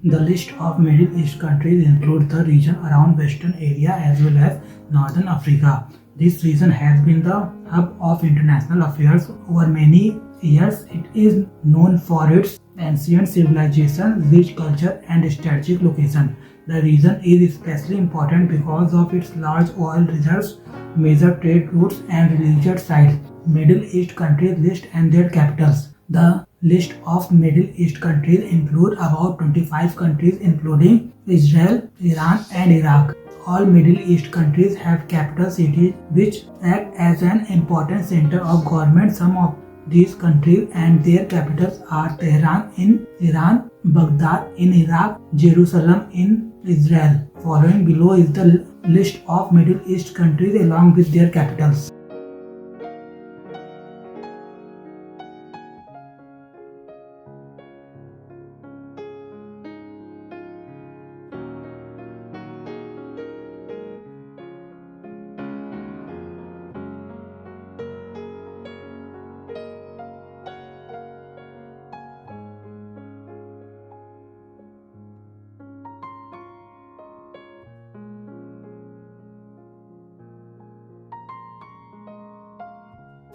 The list of Middle East countries includes the region around Western area as well as Northern Africa. This region has been the hub of international affairs over many years. It is known for its ancient civilization, rich culture, and strategic location. The region is especially important because of its large oil reserves, major trade routes, and religious sites. Middle East countries list and their capitals. The list of Middle East countries include about 25 countries including Israel, Iran, and Iraq. All Middle East countries have capital cities which act as an important center of government. Some of these countries and their capitals are Tehran in Iran, Baghdad in Iraq, Jerusalem in Israel. Following below is the list of Middle East countries along with their capitals.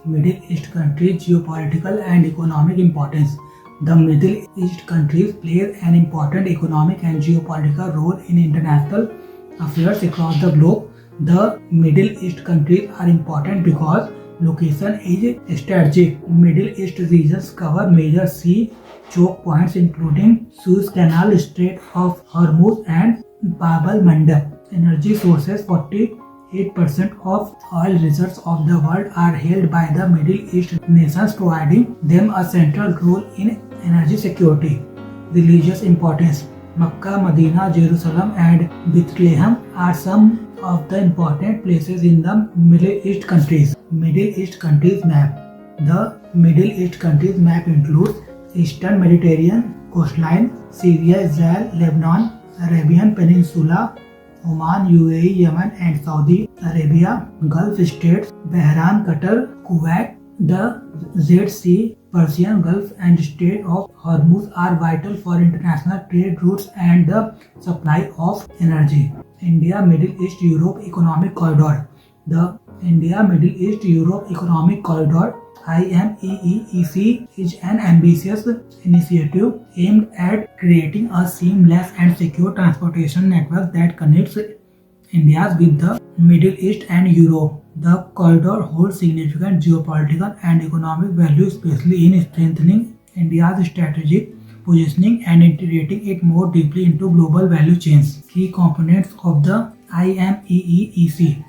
Middle East countries geopolitical and economic importance. The Middle East countries play an important economic and geopolitical role in international affairs across the globe. The Middle East countries are important because location is strategic. Middle East regions cover major sea choke points including Suez Canal, Strait of Hormuz, and Bab al-Mandab. Energy sources: 48% of oil reserves of the world are held by the Middle East nations, providing them a central role in energy security. Religious importance: Makkah, Medina, Jerusalem, and Bethlehem are some of the important places in the Middle East countries. Middle East countries map. The Middle East countries map includes Eastern Mediterranean coastline, Syria, Israel, Lebanon, Arabian Peninsula, Oman, UAE, Yemen, and Saudi Arabia, Gulf states, Bahrain, Qatar, Kuwait. The Red Sea, Persian Gulf, and Strait of Hormuz are vital for international trade routes and the supply of energy. India Middle East Europe Economic Corridor. The India Middle East Europe Economic Corridor IMEEC is an ambitious initiative aimed at creating a seamless and secure transportation network that connects India with the Middle East and Europe. The corridor holds significant geopolitical and economic value, especially in strengthening India's strategic positioning and integrating it more deeply into global value chains. Key components of the IMEEC: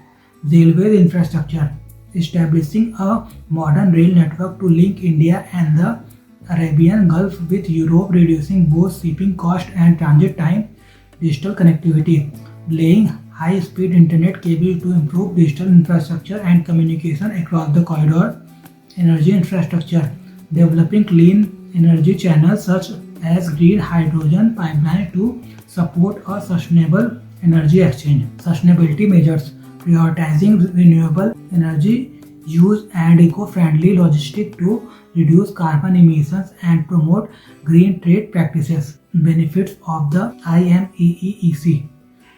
Railway infrastructure, establishing a modern rail network to link India and the Arabian Gulf with Europe, reducing both shipping cost and transit time. Digital connectivity, laying high-speed internet cable to improve digital infrastructure and communication across the corridor. Energy infrastructure, developing clean energy channels such as green hydrogen pipeline to support a sustainable energy exchange. Sustainability measures, prioritizing renewable energy use and eco-friendly logistics to reduce carbon emissions and promote green trade practices. Benefits of the IMEEC.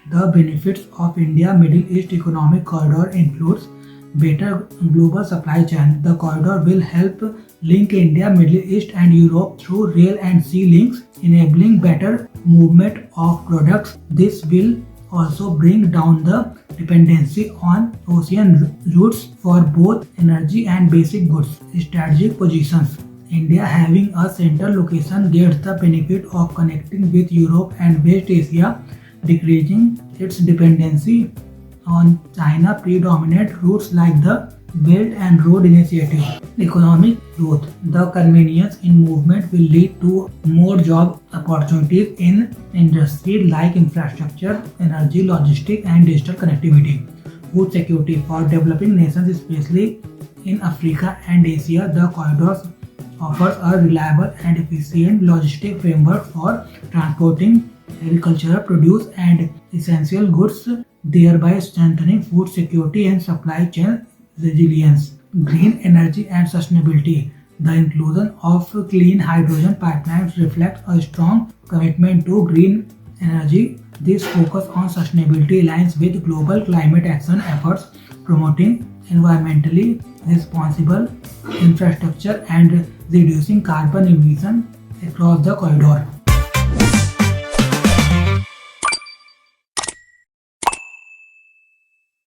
The benefits of India Middle East Economic Corridor includes better global supply chain. The corridor will help link India, Middle East, and Europe through rail and sea links, enabling better movement of products. This will also bring down the dependency on ocean routes for both energy and basic goods. Strategic positions. India, having a central location, gets the benefit of connecting with Europe and West Asia, decreasing its dependency on China. Predominant routes like the Belt and Road Initiative. Economic growth. The convenience in movement will lead to more job opportunities in industries like infrastructure, energy, logistics, and digital connectivity. Food security. For developing nations, especially in Africa and Asia, the corridors offers a reliable and efficient logistic framework for transporting agricultural produce and essential goods, thereby strengthening food security and supply chain resilience. Green energy and sustainability. The inclusion of clean hydrogen pipelines reflects a strong commitment to green energy. This focus on sustainability aligns with global climate action efforts, promoting environmentally responsible infrastructure and reducing carbon emission across the corridor.